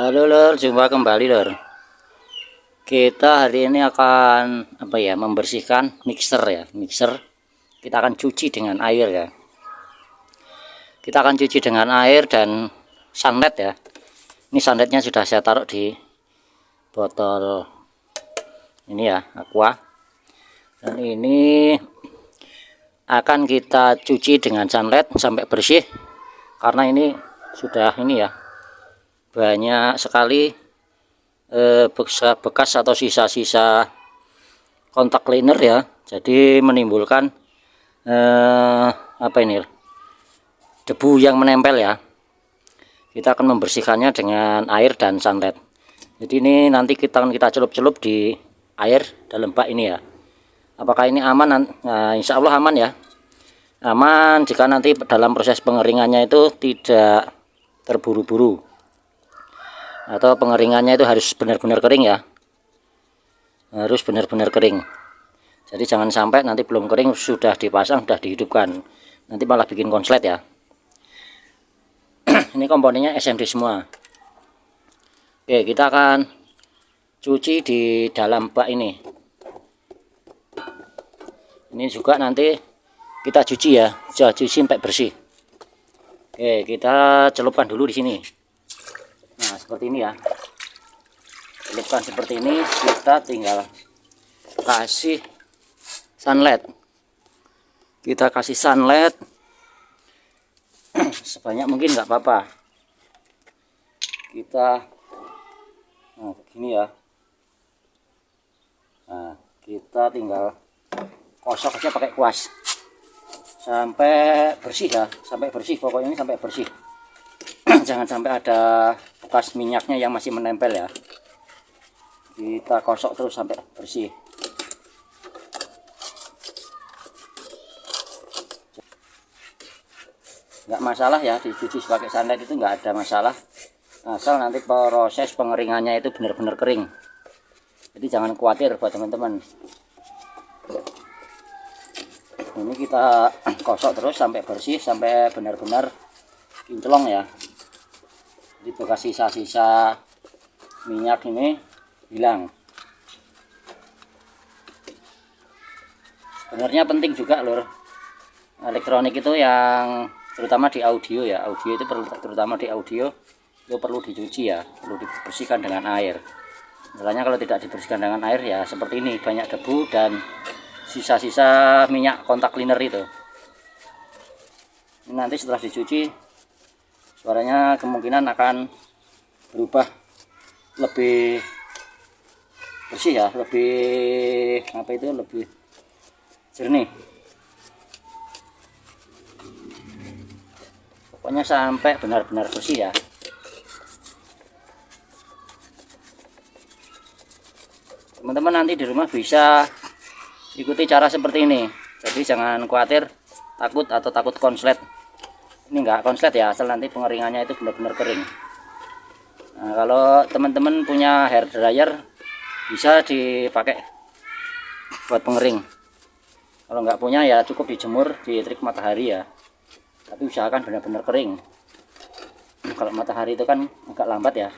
Halo lor, jumpa kembali lor. Kita hari ini akan membersihkan mixer. Kita akan cuci dengan air ya. Kita akan cuci dengan air dan sunlight ya. Ini sunlightnya sudah saya taruh di botol ini ya, aqua. Dan ini akan kita cuci dengan sunlight sampai bersih. Karena ini sudah banyak sekali bekas atau sisa-sisa kontak cleaner ya, jadi menimbulkan debu yang menempel ya. Kita akan membersihkannya dengan air dan sunlight. Jadi ini nanti kita celup-celup di air dalam bak ini ya. Apakah ini aman? Nah, insya Allah aman ya, aman jika nanti dalam proses pengeringannya itu tidak terburu-buru, atau pengeringannya itu harus benar-benar kering ya, harus benar-benar kering. Jadi jangan sampai nanti belum kering sudah dipasang, sudah dihidupkan, nanti malah bikin konslet ya. Ini komponennya SMD semua. Oke, kita akan cuci di dalam bak ini. Ini juga nanti kita cuci ya, cuci sampai bersih. Oke, kita celupkan dulu di sini. Nah, seperti ini ya. Celupkan seperti ini, kita tinggal kasih sunlight. Kita kasih sunlight sebanyak mungkin, nggak apa-apa. Kita begini ya. Nah, kita tinggal kosok aja pakai kuas sampai bersih ya, sampai bersih, pokoknya ini sampai bersih. Jangan sampai ada bekas minyaknya yang masih menempel ya. Kita kosok terus sampai bersih. Nggak masalah ya, dicuci pakai sunlight itu nggak ada masalah, asal nanti proses pengeringannya itu benar-benar kering. Jadi jangan khawatir buat teman-teman. Ini kita kosok terus sampai bersih, sampai benar-benar kinclong ya. Jadi bekas sisa-sisa minyak ini hilang. Sebenarnya penting juga lur, elektronik itu yang terutama di audio ya, audio itu terutama di audio itu perlu dicuci ya, perlu dibersihkan dengan air. Misalnya kalau tidak dibersihkan dengan air ya seperti ini, banyak debu dan sisa-sisa minyak kontak cleaner itu. Ini nanti setelah dicuci suaranya kemungkinan akan berubah lebih bersih ya, lebih lebih jernih. Pokoknya sampai benar-benar bersih ya. Teman-teman nanti di rumah bisa ikuti cara seperti ini. Jadi jangan khawatir takut konslet. Ini enggak konslet ya, asal nanti pengeringannya itu benar-benar kering. Nah, kalau teman-teman punya hair dryer bisa dipakai buat pengering. Kalau nggak punya ya cukup dijemur di terik matahari ya. Tapi usahakan benar-benar kering. Kalau matahari itu kan agak lambat ya.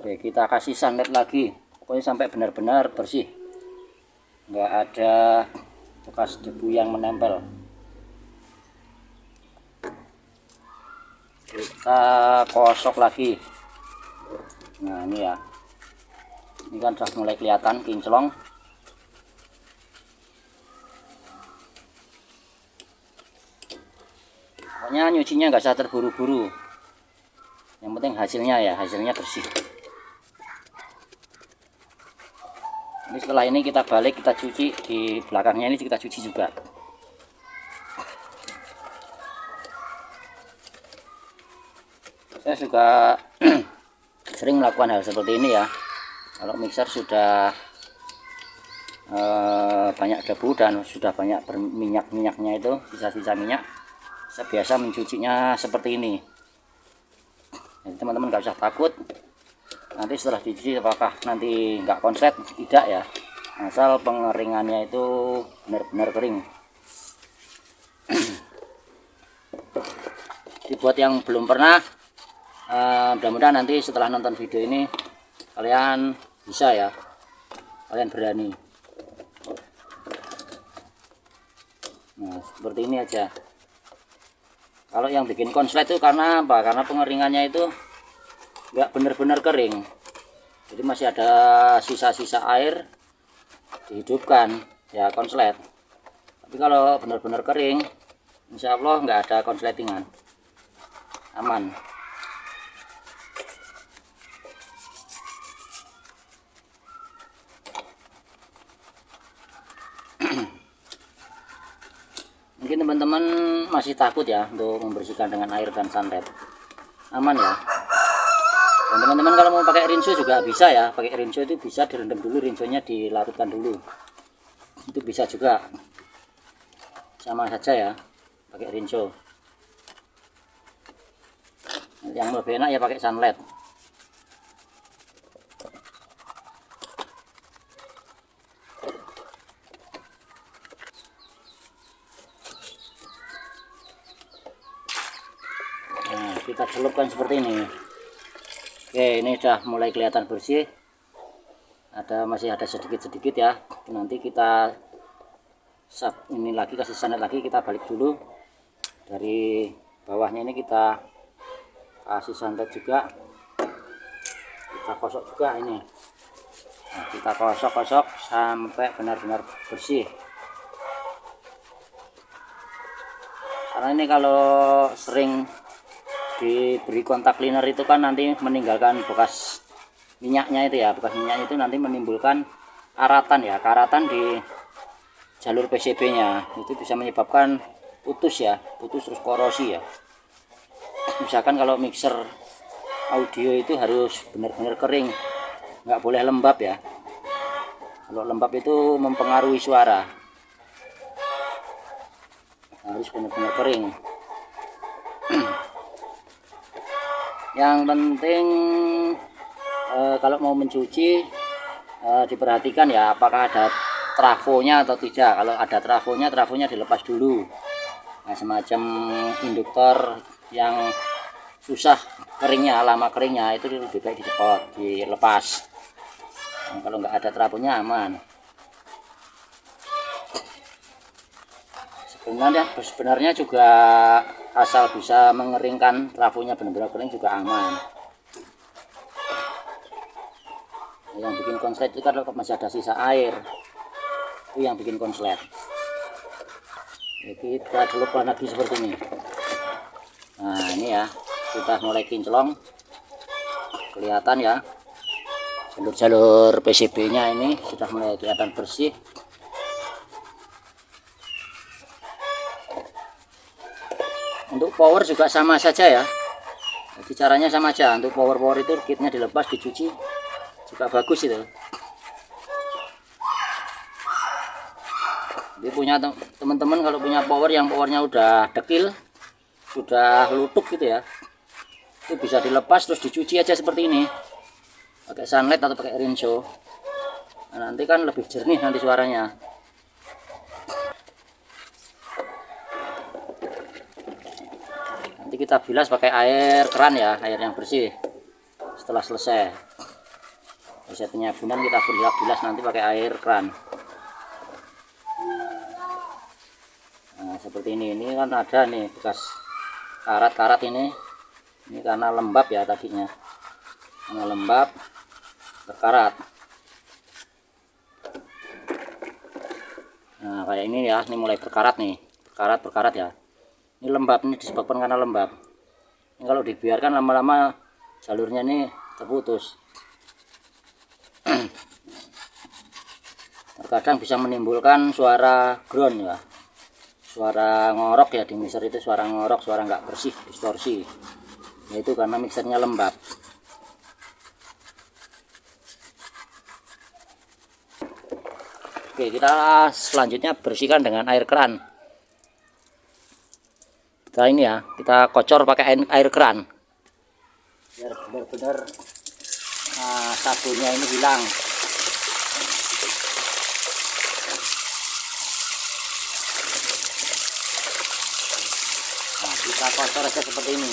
Oke, kita kasih sunlight lagi. Pokoknya sampai benar-benar bersih, nggak ada bekas debu yang menempel. Kita kosok lagi. Nah ini ya, ini kan sudah mulai kelihatan kinclong. Pokoknya nyucinya nggak usah terburu-buru, yang penting hasilnya bersih. Ini setelah ini kita balik, kita cuci di belakangnya, ini kita cuci juga. Saya juga sering melakukan hal seperti ini ya. Kalau mixer sudah banyak debu dan sudah banyak berminyak-minyaknya itu, sisa-sisa minyak, saya biasa mencucinya seperti ini. Jadi teman-teman nggak usah takut nanti setelah dicuci apakah nanti nggak konslet, tidak ya, asal pengeringannya itu benar-benar kering. buat yang belum pernah, mudah-mudahan nanti setelah nonton video ini kalian bisa ya, kalian berani. Nah seperti ini aja. Kalau yang bikin konslet itu karena apa? Karena pengeringannya itu nggak benar-benar kering, jadi masih ada sisa-sisa air, dihidupkan ya konslet. Tapi kalau benar-benar kering, insya Allah nggak ada konsletingan, aman. Mungkin teman-teman masih takut ya untuk membersihkan dengan air dan santet. Aman ya. Dan teman-teman kalau mau pakai rinso juga bisa ya. Pakai rinso itu bisa direndam dulu, rinsonya dilarutkan dulu. Itu bisa juga. Sama saja ya, pakai rinso. Yang lebih enak ya pakai sunlight. Kita celupkan seperti ini. Oke, ini sudah mulai kelihatan bersih. Masih ada sedikit-sedikit ya. Nanti kita ini lagi, kasih santet lagi, kita balik dulu. Dari bawahnya ini kita kasih santet juga. Kita kosok juga ini. Nah, kita kosok-kosok sampai benar-benar bersih. Karena ini kalau sering diberi kontak cleaner itu kan nanti meninggalkan bekas minyaknya itu ya, bekas minyaknya itu nanti menimbulkan karatan ya, karatan di jalur PCB nya itu bisa menyebabkan putus ya, putus terus korosi ya. Misalkan kalau mixer audio itu harus benar-benar kering, nggak boleh lembab ya. Kalau lembab itu mempengaruhi suara, harus benar-benar kering. Yang penting kalau mau mencuci diperhatikan ya apakah ada trafonya atau tidak. Kalau ada trafonya dilepas dulu. Nah, semacam induktor yang susah keringnya, lama keringnya itu lebih baik dilepas. Nah, kalau nggak ada trafonya aman. Sebenarnya juga asal bisa mengeringkan trafonya benar-benar kering juga aman. Yang bikin konslet itu kalau masih ada sisa air, itu yang bikin konslet. Jadi kita celupkan lagi seperti ini. Nah ini ya, kita mulai kinclong, kelihatan ya, jalur-jalur PCB nya ini sudah mulai kelihatan bersih. Untuk power juga sama saja ya, jadi caranya sama aja. Untuk power itu kitnya dilepas, dicuci juga bagus itu. Jadi punya teman-teman kalau punya power yang powernya udah dekil, sudah lutuk gitu ya, itu bisa dilepas terus dicuci aja seperti ini, pakai sunlight atau pakai rinso. Nah, nanti kan lebih jernih nanti suaranya. Nanti kita bilas pakai air keran ya, air yang bersih. Setelah selesai penyabunan kita bilas nanti pakai air keran. Nah seperti ini kan ada nih bekas karat-karat ini karena lembab ya tadinya, karena lembab berkarat. Nah kayak ini ya, ini mulai berkarat nih, berkarat ya. Ini lembab, ini disebabkan karena lembab. Ini kalau dibiarkan lama-lama jalurnya ini terputus. Terkadang bisa menimbulkan suara ground ya, suara ngorok ya. Di mixer itu suara ngorok, suara nggak bersih, distorsi. Yaitu karena mixernya lembab. Oke, kita selanjutnya bersihkan dengan air keran. Kita ini ya, kita kocor pakai air keran biar benar-benar sabunnya ini hilang. Nah, kita kocor aja seperti ini.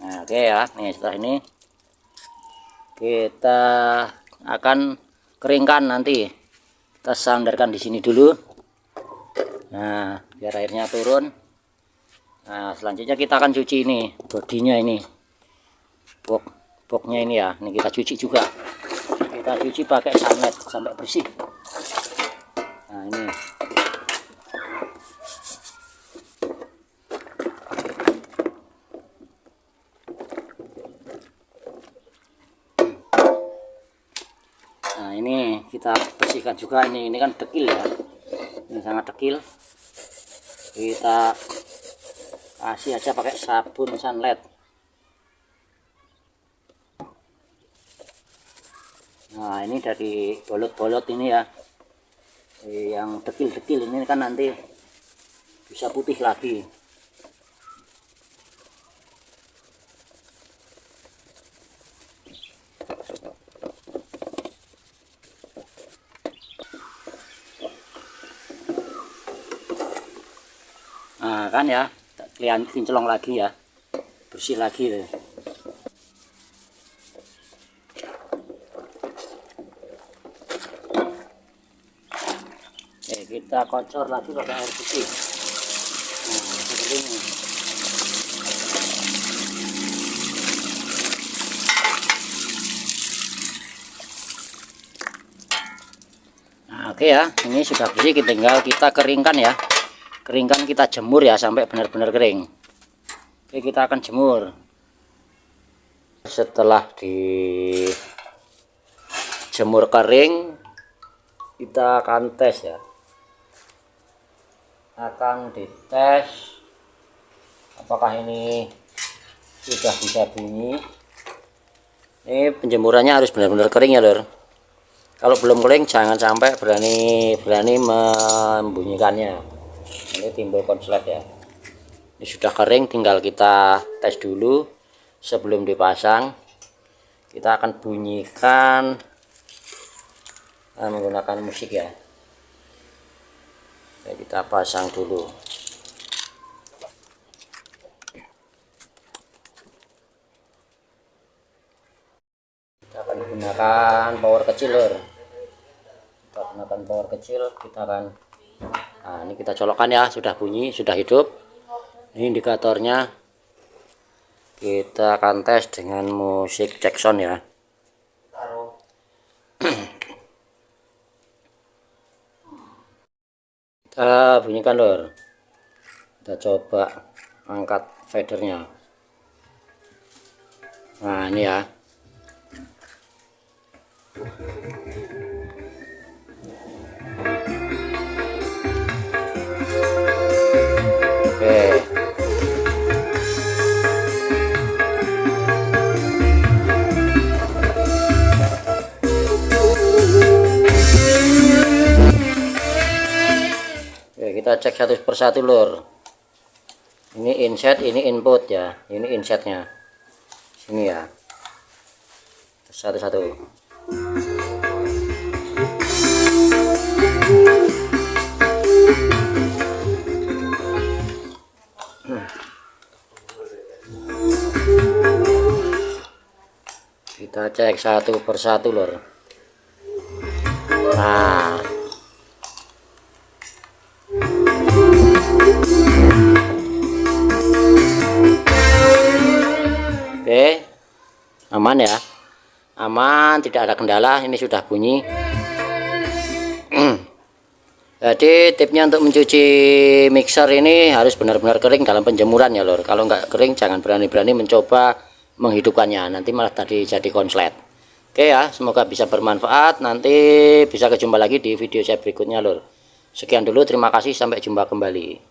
Nah, oke ya, nih setelah ini kita akan keringkan, nanti kita sandarkan di sini dulu. Nah, biar airnya turun. Nah, selanjutnya kita akan cuci ini bodinya, ini boxnya ini ya, ini kita cuci juga. Kita cuci pakai sunlight sampai bersih. Nah, ini ini kita bersihkan juga. Ini kan dekil ya, ini sangat dekil. Kita kasih aja pakai sabun sunlight. Nah, ini dari bolot-bolot ini ya, yang dekil-dekil ini kan nanti bisa putih lagi. Nah kan ya, kelihatan kinclong lagi ya, bersih lagi deh. Oke, kita kocor lagi pakai air putih. Nah, seperti ini. Nah, oke ya, ini sudah bersih, tinggal kita keringkan ya. Keringkan, kita jemur ya sampai benar-benar kering. Oke, kita akan jemur. Setelah dijemur kering, kita akan tes ya. Akan dites apakah ini sudah bisa bunyi. Ini penjemurannya harus benar-benar kering ya lor. Kalau belum kering jangan sampai berani membunyikannya. Ini timbul konslet ya. Ini sudah kering, tinggal kita tes dulu sebelum dipasang. Kita akan bunyikan menggunakan musik ya. Oke, kita pasang dulu. Kita akan gunakan power kecil lor. Kita gunakan power kecil, kita akan, nah ini kita colokkan ya, sudah bunyi, sudah hidup. Ini indikatornya. Kita akan tes dengan musik cek sound ya. Kita bunyikan lor. Kita coba angkat fadernya. Nah ini ya. Oke. Kita cek satu persatu lor. Ini inset, ini input ya, ini insetnya sini ya, satu-satu. Kita cek satu persatu lor. Nah, oke, aman ya, aman, tidak ada kendala. Ini sudah bunyi. Jadi tipnya untuk mencuci mixer ini harus benar-benar kering dalam penjemuran ya lor. Kalau nggak kering jangan berani-berani mencoba menghidupkannya, nanti malah tadi jadi konslet. Oke ya, semoga bisa bermanfaat. Nanti bisa ketemu lagi di video saya berikutnya lor. Sekian dulu, terima kasih, sampai jumpa kembali.